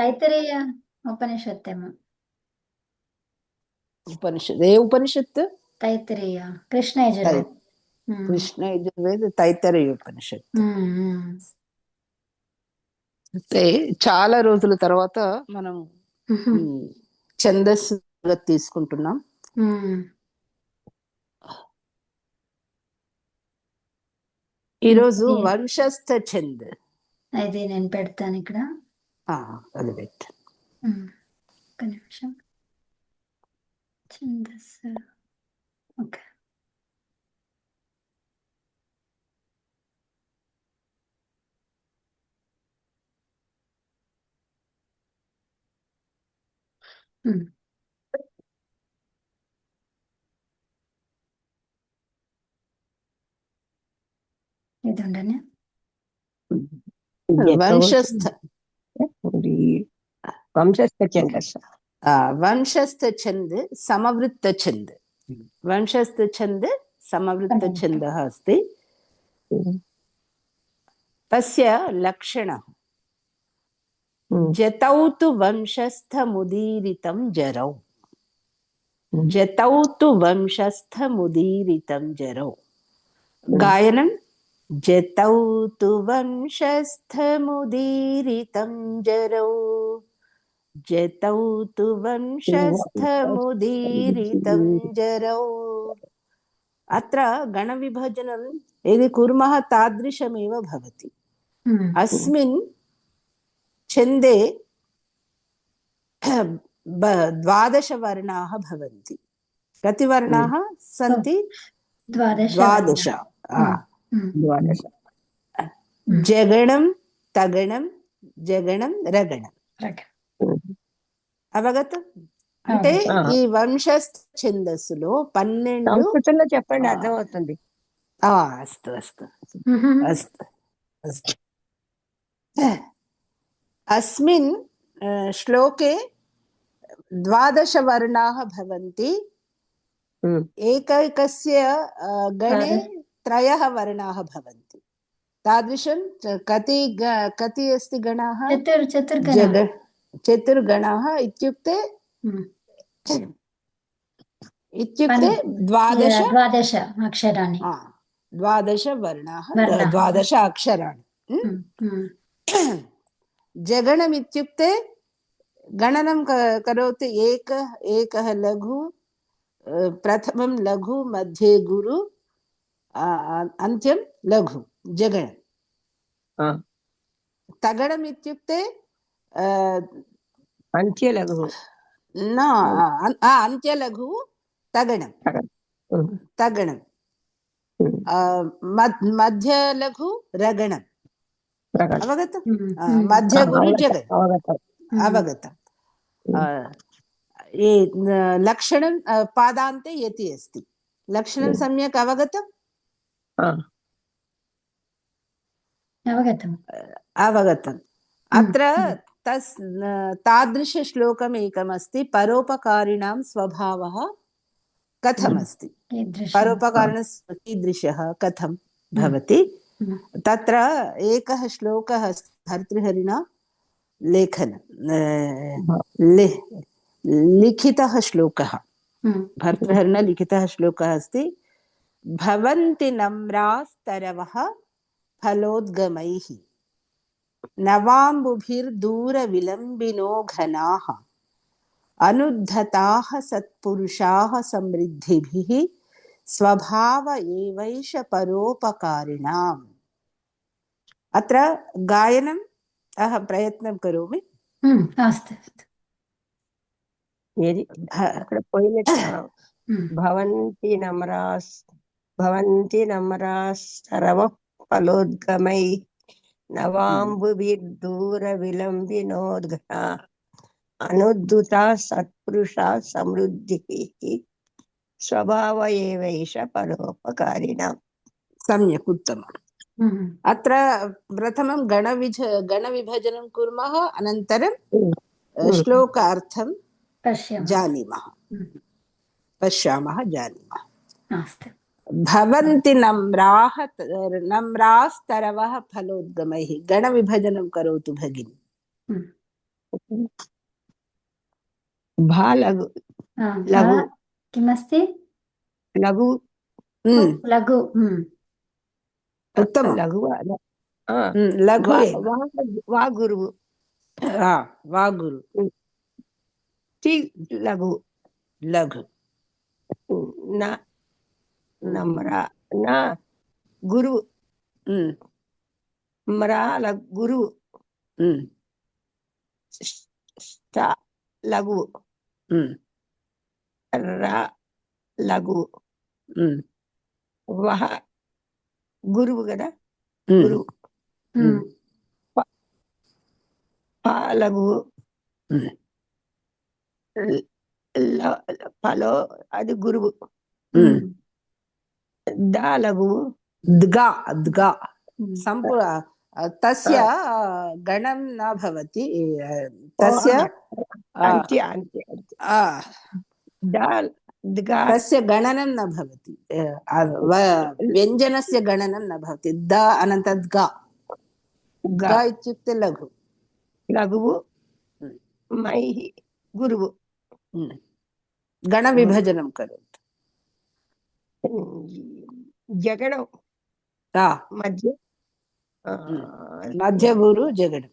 తైత్తరీయ ఉపనిషత్తేమో. ఉపనిషత్ ఏ ఉపనిషత్తు? తైత్తరీయ, కృష్ణ యజుర్వేద. కృష్ణ యజుర్వేద తైత్తరీయ ఉపనిషత్తు. అయితే చాలా రోజుల తర్వాత మనం ఛందస్సు తీసుకుంటున్నాం. ఈరోజు వంశస్థ ఛంద్. అయితే నేను పెడతాను ఇక్కడ. అది పెట్టు. ఒక నిమిషం. ఛందస్సు. ఓకే. ఇది ఉండనే వంశస్థ వంశస్థ ఛంద్ సమవృత్త ఛంద్. వంశస్థ ఛంద్ సమవృత్త ఛందः अस्ति. तस्य लक्षणः जतौ तु वंशस्थमुदीरितं जरौ. जतौ तु वंशस्थमुदीरितं जरौ. गायनं जतौ तु वंशस्थमुदीरितं जरौ. जतौ तु वंशस्थमुदीरितं जरौ. अत्र गणविभजनं यदि कुर्मः तादृशमेव भवति. अस्मिन् छन्दे 12 वर्णाः भवन्ति. कति वर्णाः सन्ति? 12. जगणं तगणं जगणं रगणं. అవగతం? అంటే ఈ వంశస్థ ఛందస్సులో 12 చెప్పండి, అర్థమవుతుంది. అస్తు అస్తు అస్తు అస్తు. अस्मिन् श्लोके 12 वर्णाः भवन्ति. एकैकस्य गणे 3 वर्णाः भवन्ति. तादृशं कति अस्ति गणाः? चतुर्गणाः. इत्युक्ते 12 अक्षराणि. 12 वर्णाः, 12 अक्षराणि. जगणम् इत्युक्ते गणनं करोति. एकः लघु, प्रथमं लघु, मध्ये गुरु, अन्त्यं लघु. जगणं. तगणम् इत्युक्ते अन्त्यलघु. न, अन्त्यलघु तगणं. तगणं. मध्यलघु रगणं. अवगतं? मध्यगुरु जगन्. अवगतं? लक्षणं पादान्ते यति अस्ति. लक्षणं सम्यक् अवगतम्? अवगतम्. अत्र तादृशश्लोकम् एकमस्ति. परोपकारिणां स्वभावः कथमस्ति, परोपकारिणः कीदृशः कथं भवति. तत्र एकः श्लोकः भर्तृहरिणा लिखितः श्लोकः. भर्तृहरिणा लिखितः श्लोकः अस्ति. भवन्ति नम्रास्तरवः फलोद्गमैः नवाम्बुभिर्दूरविलम्बिनो घनाः अनुद्धताः सत्पुरुषाः समृद्धिभिः स्वभाव एवैष परोपकारिणाम्. अत्र गायनम् अहं प्रयत्नं करोमि. भवन्ति नम्रास्तरवः फलोद्गमैः नवाम्बुभिर्दूरविलम्बिनोद्घना अनुद्धताः सत्पुरुषाः समृद्धिः स्वभाव एवैष परोपकारिणाम्. सम्यक्, उत्तमम्. अत्र प्रथमं गणविभजनं कुर्मः, अनन्तरं श्लोकार्थं पश्यामः, जानीमः. भवन्ति नम्रास्तरवः फलोद्गमैः. गणविभजनं करोतु भगिनी. भा लघु भा लघु किमस्ति लघु लघु उत्तमं। लघु लघु वा एव। वा वा गुरुः वा गुरु ति लघु लघु न नम्रा न गुरु म्रा गुरु ष्टा लघु रा लघु वह गुरुవు కదా గురు ప లఘు పలో అది గురువు దా లఘు द्गा द्गा संपूर्ण तस्य गणं न भवति तस्य అంతే అంతే దా द्गा तस्य गणनं न भवति व्यञ्जनस्य गणनं न भवति द अनन्तरं द्गा गा इत्युक्ते लघु लघुవు मैः गुरुవు गणविभजनं करोतु जगणं मध्य मध्यगुरु जगणं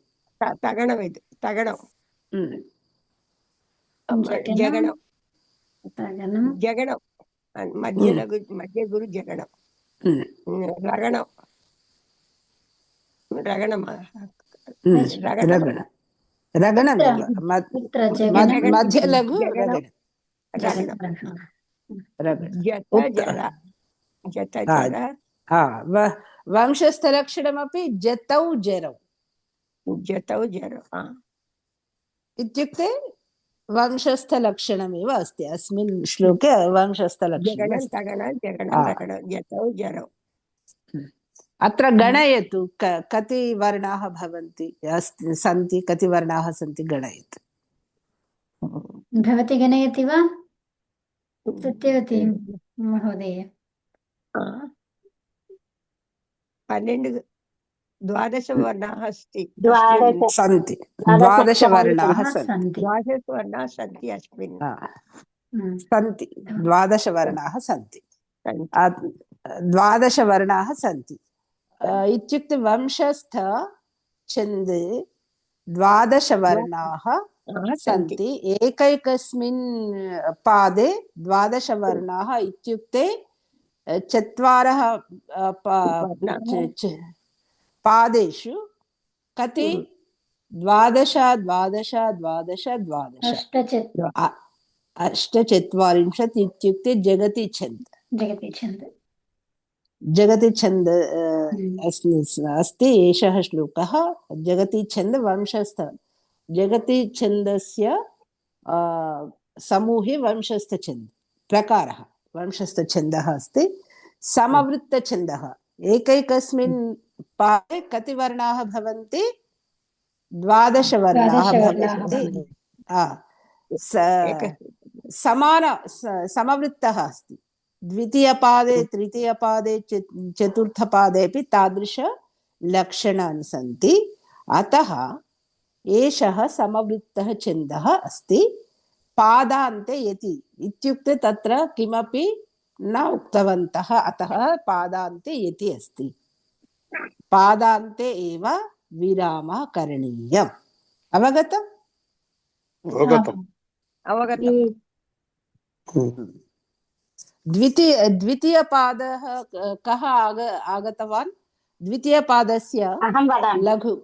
तगणं ఇది తగణం జగణం జగణం మధ్య గురు జగణం రగణం రగణం रगणं मध्य लघु वंशस्थलक्षणमपि जतौ जरौ इत्युक्ते वंशस्थलक्षणमेव अस्ति अस्मिन् श्लोके वंशस्थलक्षणम् अत्र गणयतु कति वर्णाः भवन्ति सन्ति कति वर्णाः सन्ति गणयतु भवती गणयति वा सत्यवती महोदय 12 वर्णाः सन्ति 12 वर्णाः सन्ति 12 वर्णाः सन्ति अस्मिन् सन्ति 12 वर्णाः सन्ति 12 वर्णाः सन्ति इत्युक्ते वंशस्थ छन्दे 12 वर्णाः सन्ति एकैकस्मिन् पादे 12 वर्णाः इत्युक्ते 4 पादेषु कति 12 12 12 12 अष्टचत्वारिंशत् इत्युक्ते जगति छन्द जगति छन्द अस्ति एषः श्लोकः जगति छन्द वंशस्थ जगति छन्दस्य समूहे वंशस्थछन्द प्रकारः वंशस्थछन्दः अस्ति समवृत्तछन्दः एकैकस्मिन् पादे कति वर्णाः भवन्ति 12 वर्णाः भवन्ति समान समवृत्तः अस्ति द्वितीयपादे तृतीयपादे चतुर्थपादे अपि तादृश लक्षणानि सन्ति अतः एषः समवृत्तः छन्दः अस्ति पादान्ते यति इत्युक्ते तत्र किमपि न उक्तवन्तः अतः पादान्ते यति अस्ति पादान्ते एव विरामः करणीयम् अवगतम् अवगतम् द्वितीयपादः कः आगतवान् द्वितीयपादस्य लघु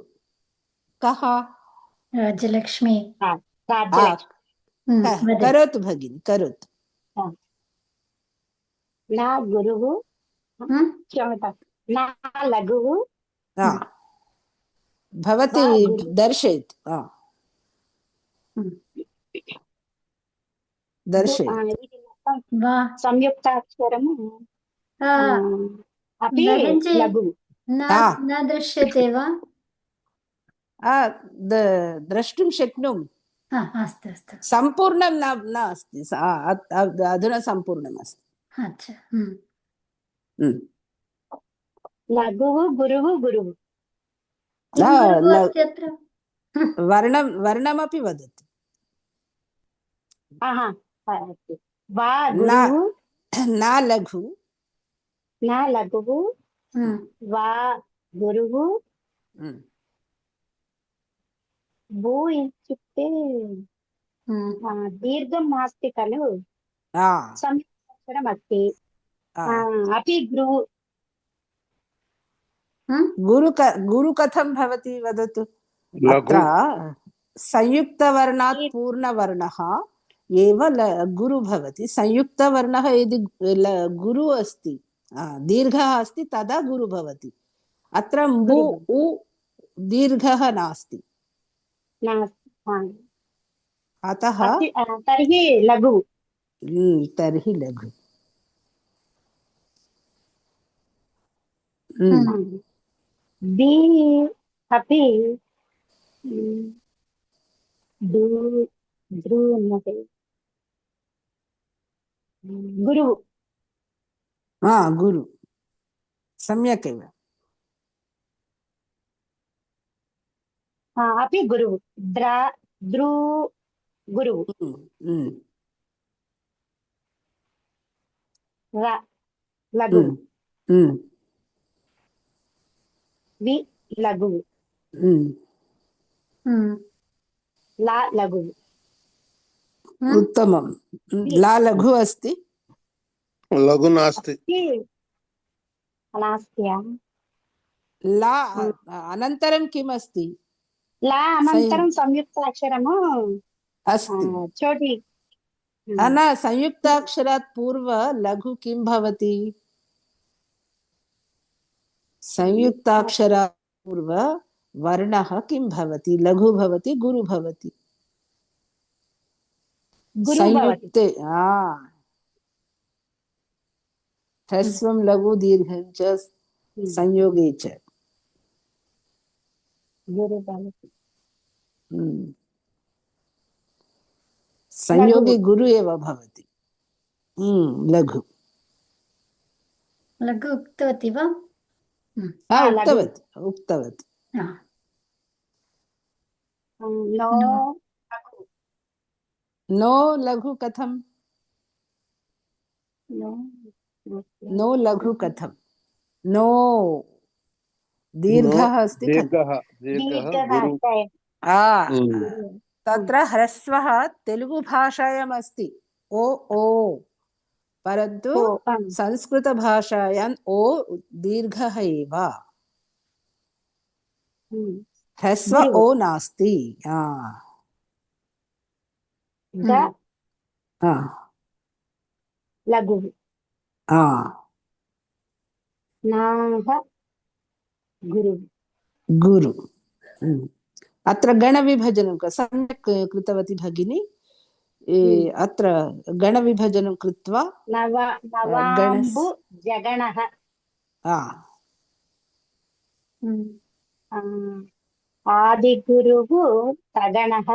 कः राजलक्ष्मी करोतु भगिनी करोतु न गुरुः न लघुः भवती दर्शयतु दर्शयतु संयुक्ताक्षरम् अपि लघु न दृश्यते वा द्रष्टुं शक्नोमि अस्तु अस्तु सम्पूर्णं न अस्ति अधुना सम्पूर्णम् अस्ति अच्छा लघुः गुरुः गुरुः अस्ति अत्र वर्णमपि वदतु। अस्तु। वा न गुरुः न लघु न लघुः वा गुरुः भू इत्युक्ते दीर्घं नास्ति खलु संस्कृतमस्ति अपि गुरु कथं भवति वदतु। लघु अत्र संयुक्तवर्णात् पूर्णवर्णः एव गुरु भवति। संयुक्तवर्णः यदि गुरु अस्ति दीर्घः अस्ति तदा गुरु भवति। अत्र मु उ दीर्घः नास्ति अतः तर्हि लघु तर्हि लघु। बी अपि गुरु गुरु सम्यक् एव। अपि गुरु द्रु गुरु लघु वि लघु ला लघु। उत्तमं। ला लघु अस्ति लघु नास्ति ला अनन्तरं किम् अस्ति ला अनन्तरं संयुक्ताक्षरम् अस्ति चोटी न संयुक्ताक्षरात् पूर्व लघु किं भवति संयुक्ताक्षरात् पूर्व वर्णः किं भवति लघु भवति गुरु भवति संयुक्ते ह्रस्वं लघु दीर्घं च संयोगे च गुरु भवति संयोगे गुरु एव भवति। लघु लघु उक्तवती वा उक्तवती नो लघु कथं नो लघु कथं नो दीर्घः अस्ति तत्र ह्रस्वः तेलुगु भाषायाम् अस्ति ओ ओ परन्तु संस्कृतभाषायाम् ओ दीर्घः एव ह्रस्व ओ नास्ति लघु गुरु गुरु अत्र गणविभजनं सम्यक् कृतवती भगिनी अत्र गणविभजनं कृत्वा जगणः आदिगुरुः तगणः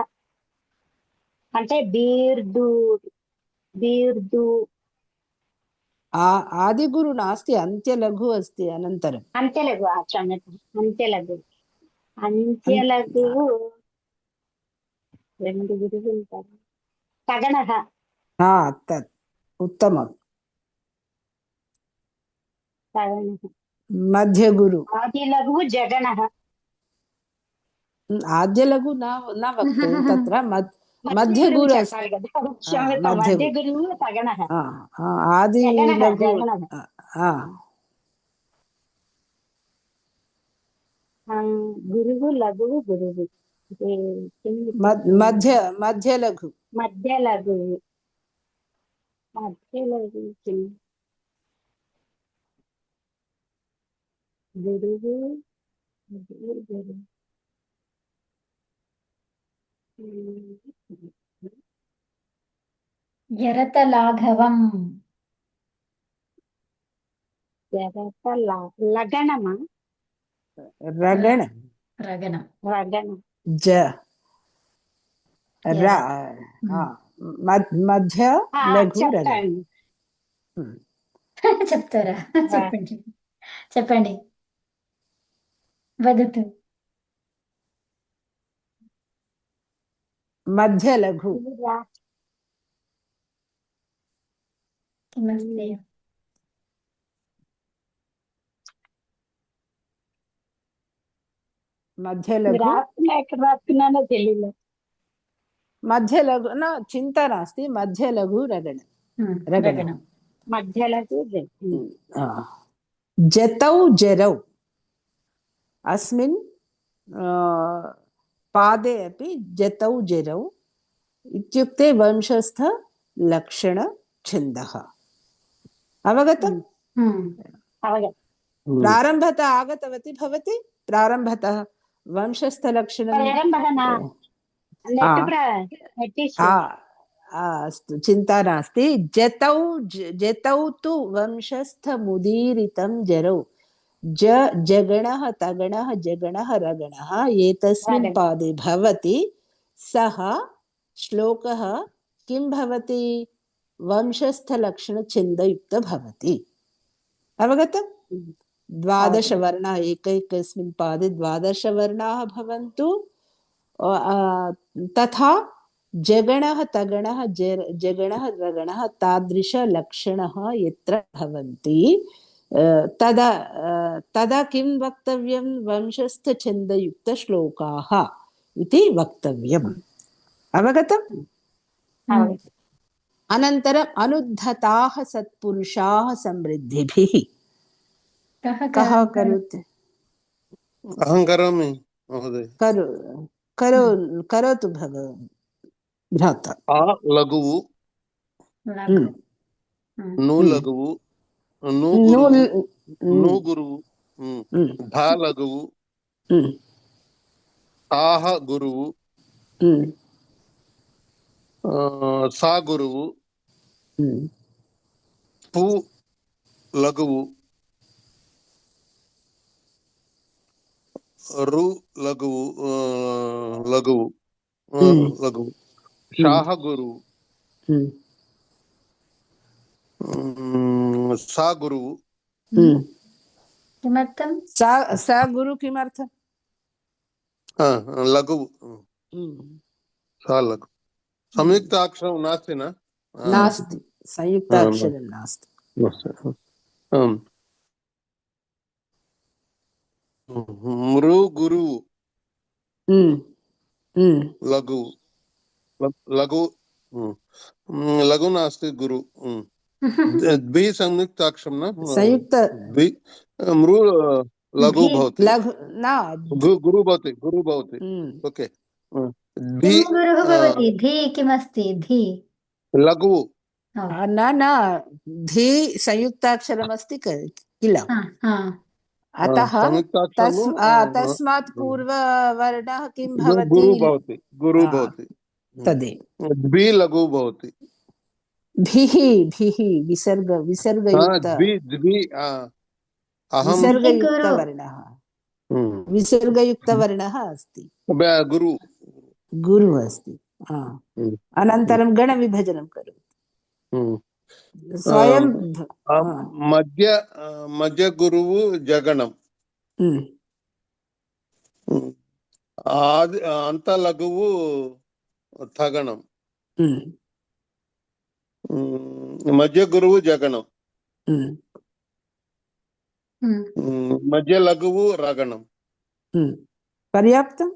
అంటే దీర్ఘు आदिगुरु नास्ति अन्त्यलघु अस्ति अनन्तरम् अन्त्यलघु अन्त्यलघु రెండు గురువులు ఉంటారు తగణః तत् उत्तमं मध्यगुरु आदिलघु जगणः आद्यलघु न वक्तव्यं तत्र मध्यगुरु मध्यगुरु तगणः आदिलघु गुरुः लघुः गुरुः मध्यलघु गुरुः यरतलाघवम् लगणमा रगण ज मध्य लघु చెప్తారా చెప్పండి వదతు मध्यलघु किमस्ति मध्यलघु తెలియలేదు मध्यलघु न चिन्ता नास्ति मध्यलघु रगण रगण रगणं మధ్యలో जतौ जरौ अस्मिन् पादे अपि जतौ जरौ इत्युक्ते वंशस्थ लक्षण छन्दः अवगतम् అవగతం प्रारम्भतः आगतवती भवति प्रारम्भतः वंशस्थलक्षणं ప్రారంభన अस्तु चिन्ता नास्ति जतौ जतौ तु वंशस्थमुदीरितं जरौ जगणः तगणः जगणः रगणः एतस्मिन् पादे भवति सः श्लोकः किं भवति वंशस्थलक्षणछन्दयुक्त भवति अवगतम् 12 वर्णाः एकैकस्मिन् पादे 12 वर्णाः भवन्तु तथा जगणः तगणः जगणः रगणः तादृशलक्षणः यत्र भवन्ति तदा तदा किं वक्तव्यं वंशस्थछन्दयुक्तश्लोकाः इति वक्तव्यम् अवगतम् अनन्तरम् अनुद्धताः सत्पुरुषाः समृद्धिभिः कः करोति अहं करोमि महोदय करोतु भ्राता आ लघुवु नु लघुवु नु गुरुवु धा लघुवु ताः गुरुवु सा गुरुवु पु लघुवु रु लघुवु लघुवु लघुवु शाह गुरुवु सा गुरुवु किमर्थं सा गुरु किमर्थं लघुवु सा लघु संयुक्ताक्षरं नास्ति न नास्ति संयुक्ताक्षरं नास्ति मृ गुरु लघु लघु लघु नास्ति गुरु द्वि संयुक्ताक्षरं न संयुक्त मृ लघु भवति गुरु भवति ओके किं गुरुः भवति धी किमस्ति धी लघु न धी संयुक्ताक्षरमस्ति किल अतः तस्मात् पूर्ववर्णः किं भवति गुरु भवति तदेव द्वि लघु भवति भिः विसर्गयुक्तवर्णः अस्ति गुरु अस्ति अनन्तरं गणविभजनं करोतु स्वयं मध्य गुरुवु जगणं अंत लघुवु थगणं मध्य गुरुवु जगणं मध्य लघुवु रगणं पर्याप्तं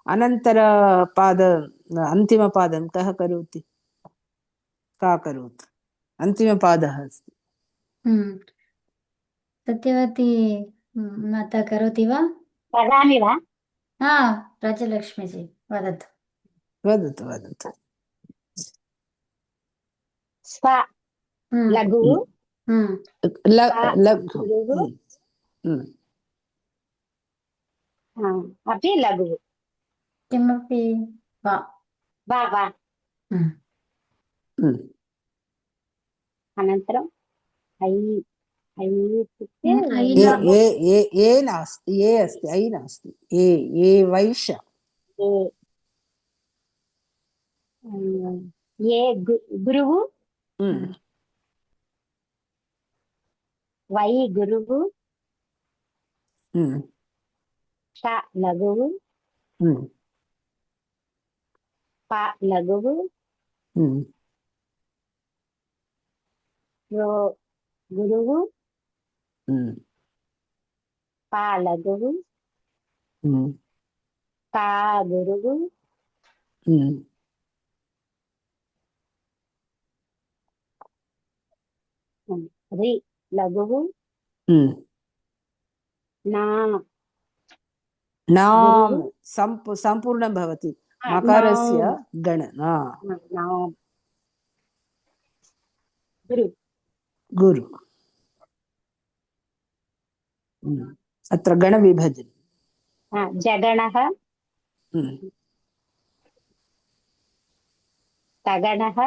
अनन्तर पाद अन्तिमपादं कः करोति का करोतु अन्तिमपादः अस्ति सत्यवती माता करोति वा वदामि वा राजलक्ष्मीजी वदतु वदतु स्व लघु लघु अपि लघु किमपि वा अनन्तरं ऐ इत्युक्ते ए नास्ति ए अस्ति ऐ नास्ति ए वैश्य ये गुरुः वै गुरुः श लघुः पा लघुः रो गुरुः पा लघुः का गुरुः रि लघुः ना नाम गुरुः संपूर्णं भवति नाम मकारस्य गण नाम गुरु गुरु अत्र गणविभजनं जगणः तगणः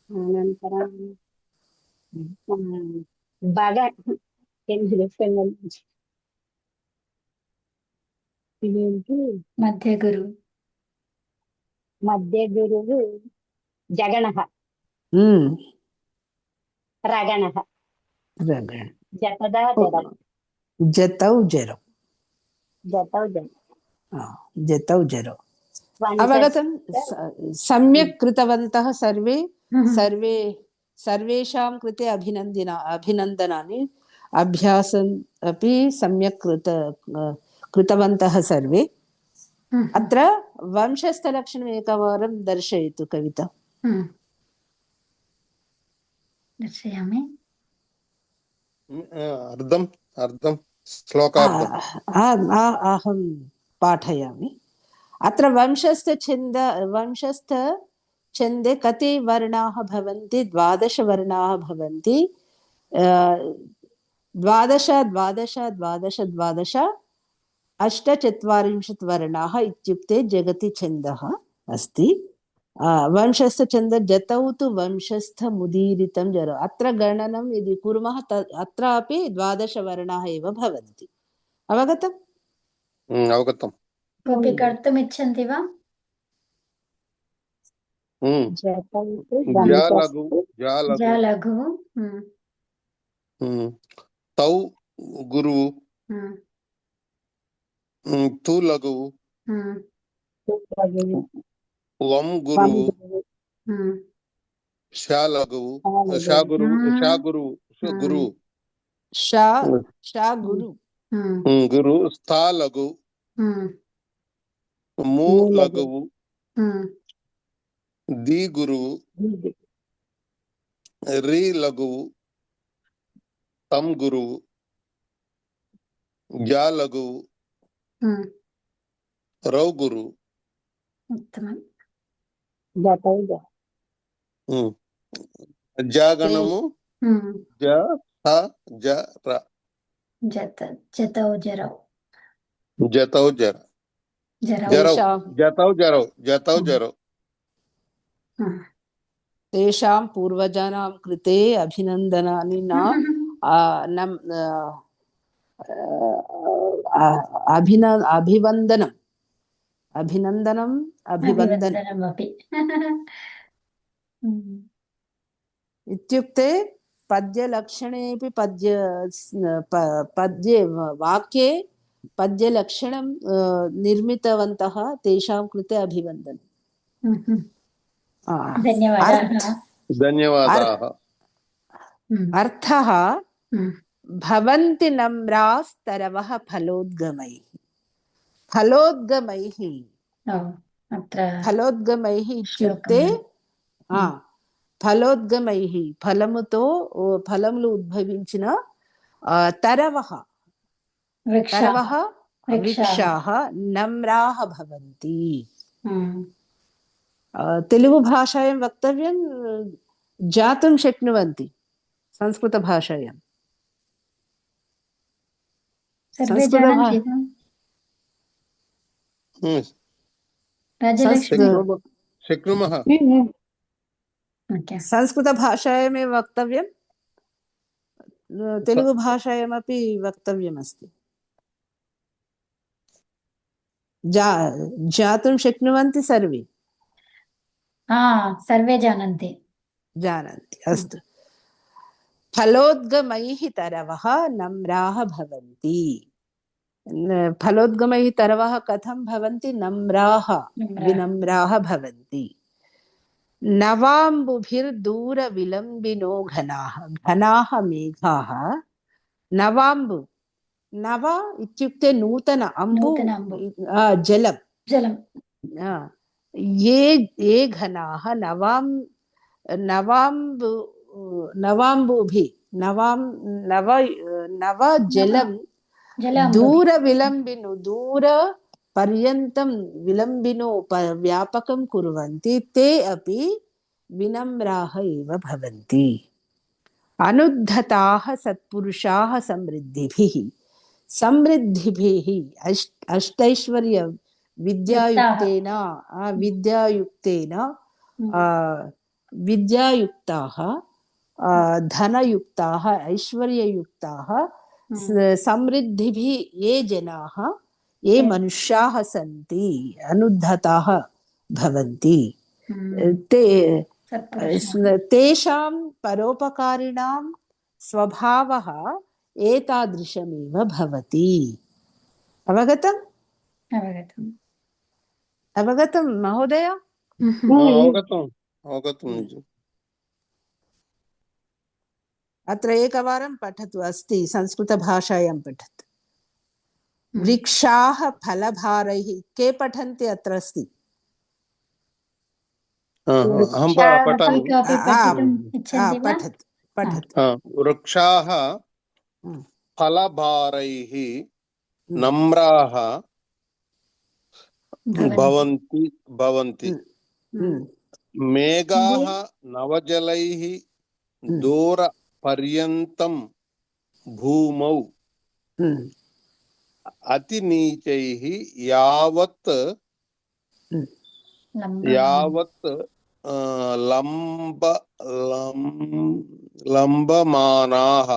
अनन्तरं बग मध्यगुरु मध्यगुरुः जगणः रगणः रगण जतदा जरौ जतौ जरौ जतौ जरौ जतौ जरौ वंशस्य अवगतं सम्यक् कृतवन्तः सर्वे सर्वे सर्वेषां कृते अभिनन्दनानि अभ्यासम् अपि सम्यक् कृतवन्तः सर्वे अत्र वंशस्थलक्षणम् एकवारं दर्शयतु कविता दर्शयामि अर्धं श्लोकार्धम् अहं पाठयामि अत्र वंशस्थ छन्दे कति वर्णाः भवन्ति 12 वर्णाः भवन्ति 12 12 12 12 अष्टचत्वारिंशत् वर्णाः इत्युक्ते जगति छन्दः अस्ति वंशस्थ छन्द जतौ तु वंशस्थ मुदीरितं जर अत्र गणनं यदि कुर्मः अत्रापि 12 वर्णाः एव भवन्ति अवगतम् अवगतम् कोऽपि कर्तुम् इच्छन्ति वा जतौ तु जालघु जालघुः तौ गुरु तु लघु वं गुरु शा लघु शा गुरु गुरु शा गुरु गुरु स्था लघु मु लघु दी गुरु री लघु तम गुरु जा लघु रौ गुरु उत्तमं जतौ जागणमु ज थ ज र जतौ जरौ जतौ जर जतौ जरौ तेषां पूर्वजानां कृते अभिनन्दनानि अभिवन्दनमपि इत्युक्ते पद्यलक्षणेऽपि पद्ये वाक्ये पद्यलक्षणं निर्मितवन्तः तेषां कृते अभिवन्दनम् धन्यवादाः अर्थः भवन्ति नम्रास्तरवः फलोद्गमैः इत्युक्ते फलोद्गमैः फलमुतो फलमुలు ఉద్భవించిన तरवः वृक्षाः नम्राः भवन्ति तेलुगु भाषायां वक्तव्यं जातुं शक्नुवन्ति संस्कृतभाषायां शक्नुमः संस्कृतभाषायामेव वक्तव्यं तेलुगु भाषायामपि वक्तव्यमस्ति ज्ञातुं शक्नुवन्ति सर्वे सर्वे जानन्ति अस्तु फलोद्गमैः तरवः नम्राः भवन्ति फलोद्गमैः तरवः कथं भवन्ति? नम्राः विनम्राः भवन्ति। नवाम्बुभिर्दूरविलम्बिनो घनाः, घनाः मेघाः। नवाम्बु, नव इत्युक्ते नूतन, अम्बु जलं, ये घनाः नवाम्बुभिः नव जलं दूरविलम्बिनो, दूरपर्यन्तं विलम्बिनो व्यापकं कुर्वन्ति, ते अपि विनम्राः एव भवन्ति। अनुद्धताः सत्पुरुषाः समृद्धिभिः, समृद्धिभिः अष्टैश्वर्य विद्यायुक्तेन विद्यायुक्ताः, धनयुक्ताः, ऐश्वर्ययुक्ताः, समृद्धिभिः ये जनाः, ये मनुष्याः सन्ति, अनुद्धताः भवन्ति, तेषां परोपकारिणां स्वभावः एतादृशमेव भवति। अवगतम्? अवगतं महोदय? अवगतम्। अत्र एकवारं पठतु, अस्ति संस्कृतभाषायां पठतु। वृक्षाः फलभारैः, के पठन्ति? अत्र अस्ति। पठतु। वृक्षाः फलभारैः नम्राः भवन्ति। मेघाः नवजलैः दूरपर्यन्तं भूमौ अतिनीचैः यावत् लम्बमानाः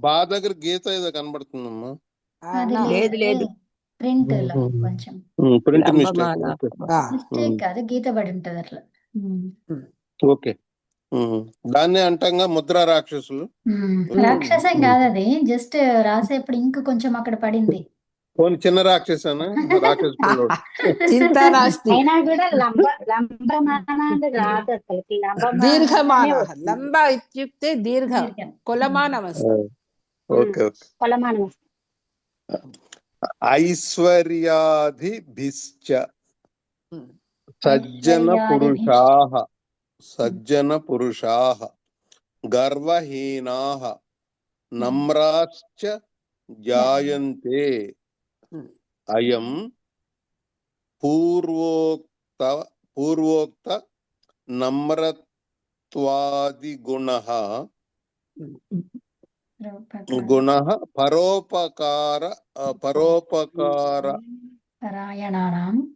బా దగ్గర గీత ఏదో కనబడుతుందమ్మా. ప్రింట్ కొంచెం ప్రింట్ మిస్టేక్ కాదు, గీత పడి ఉంటది అట్లా. ఓకే, దాన్నే అంటంగా ముద్ర రాక్షసులు. రాక్షసం కాదు అది, జస్ట్ రాసేప్పుడు ఇంక కొంచెం అక్కడ పడింది. పోనీ చిన్న రాక్షసనా? రాక్షసు అయినా కూడా దీర్ఘమానः, లంబ ఇత్యుక్తే దీర్ఘ, కొలమానమస్తి. Okay okay. ఐశ్వర్యాధిభిశ్చ సజ్జన పురుషాః గర్వహీనాః నమ్రాశ్చ జాయంతే. అయం పూర్వోక్త నమ్రత్వాదిగుణః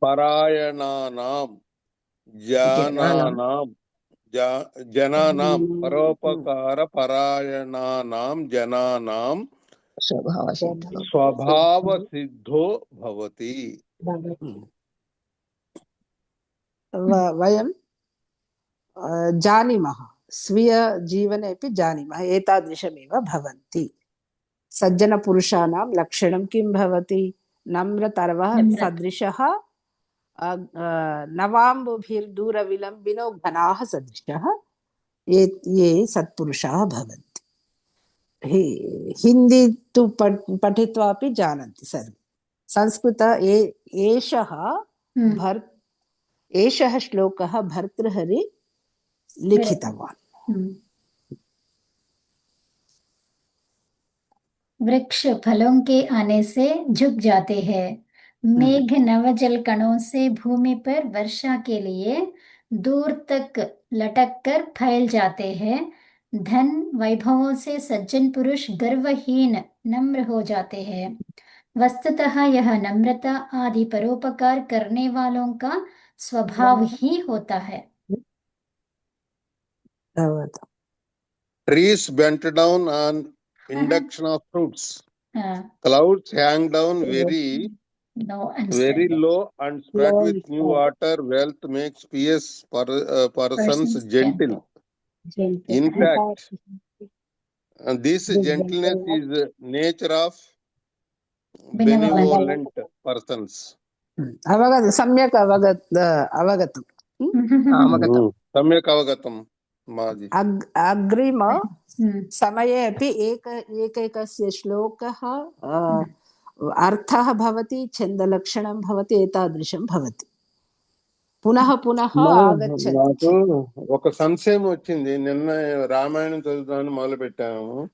పరాయణానాం జనానాం పరోపకార పరాయణానాం జనానాం స్వభావ సిద్ధో భవతి. వయం జాनीमः, స్వీయ జీవనే अपि जानीमः एतादृशमेव भवन्ति. सज्जनपुरुषाणां लक्षणं किं भवति? नम्रतरवः सदृशः, नवाम्बुभिर्दूरविलम्बिनो घनाः सदृशः, ये सत्पुरुषाः भवन्ति. हिंदी तु पठित्वा अपि जानन्ति सर्वे। संस्कृत एषः श्लोकः भर्तृहरि लिखितवान्। वृक्ष फलों के आने से झुक जाते हैं, मेघ नवजल कणों से भूमि पर वर्षा के लिए दूर तक लटक कर फैल जाते हैं, धन वैभवों से सज्जन पुरुष गर्वहीन नम्र हो जाते हैं। वस्तुतः यह नम्रता आदि परोपकार करने वालों का स्वभाव ही होता है। Trees bent down on induction of fruits. Clouds hang down very No Very unsteady. low and spread Low with and new spread. water. Wealth makes pious persons Persons gentle. Gentle. In fact, this This gentleness gentleness. is nature of Benevolent. benevolent persons. అవగత సమ్యక్ అవగతం అవగతం सम्यक् अवगतं माजि. अग्रिम समये अपि एकैकस्य श्लोकः अर्थः भवति, छन्दलक्षणं भवति, एतादृशं भवति. పునః పునః ఆగచ్చతి. నాకు ఒక సంశయం వచ్చింది. నిన్న రామాయణం చదువుతామని మొదలు పెట్టాము.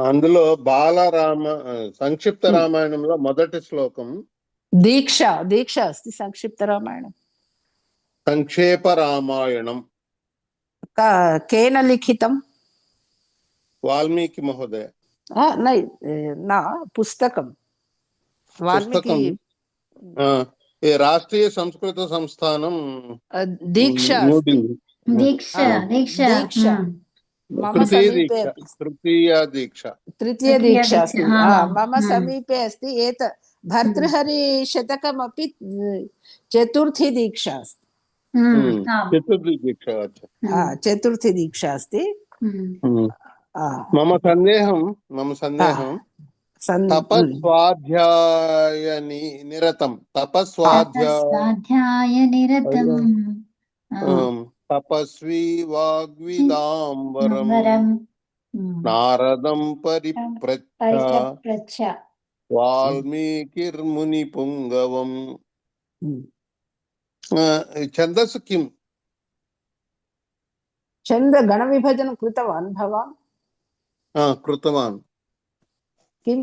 అందులో బాలరామ సంక్షిప్త రామాయణంలో మొదటి శ్లోకం దీక్ష అస్తి సంక్షిప్త రామాయణం. సంక్షేప రామాయణం కేన లిఖితం? వాల్మీకి మహోదయ. నా పుస్తకం వాల్మీకి రాష్ట్రీయ సంస్కృత సంస్థానం దీక్ష तृतीय दीक्षा अस्ति. मम समीपे अस्ति. भर्तृहरि शतकमपि चतुर्थी दीक्षा अस्ति. चतुर्थी दीक्षा अस्ति. मम संदेहं तपस्वाध्याय निरतं तपस्वी वाग्विदाम्बरं नारदं परिप्रच्छ वाल्मीकिर्मुनिपुङ्गवम्. छन्दस् किम्? छन्द गणविभजनं कृतवान् भवान्? कृतवान्. किं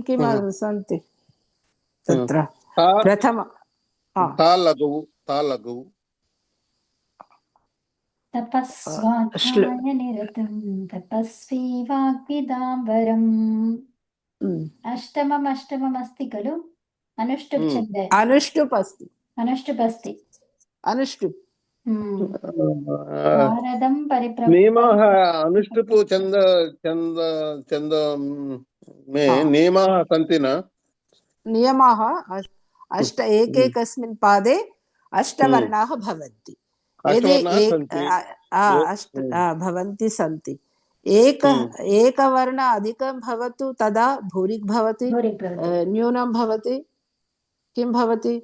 सन्ति तत्र? प्रथम तालघु तपस्वाध्याय निरतं तपस्वी वाग्विदाम्बरम्. अष्टमम् अस्ति खलु? अनुष्टुप् छन्दे. अनुष्टुप् नारदं परिप्रच्छ. नियमः अनुष्टुप् छन्द में नियमाः सन्ति न? नियमाः एकैकस्मिन् पादे अष्टवर्णाः भवन्ति. यदि भवन्ति सन्ति एकवर्ण अधिकं भवतु तदा भूरिक् भवति, न्यूनं भवति किं भवति?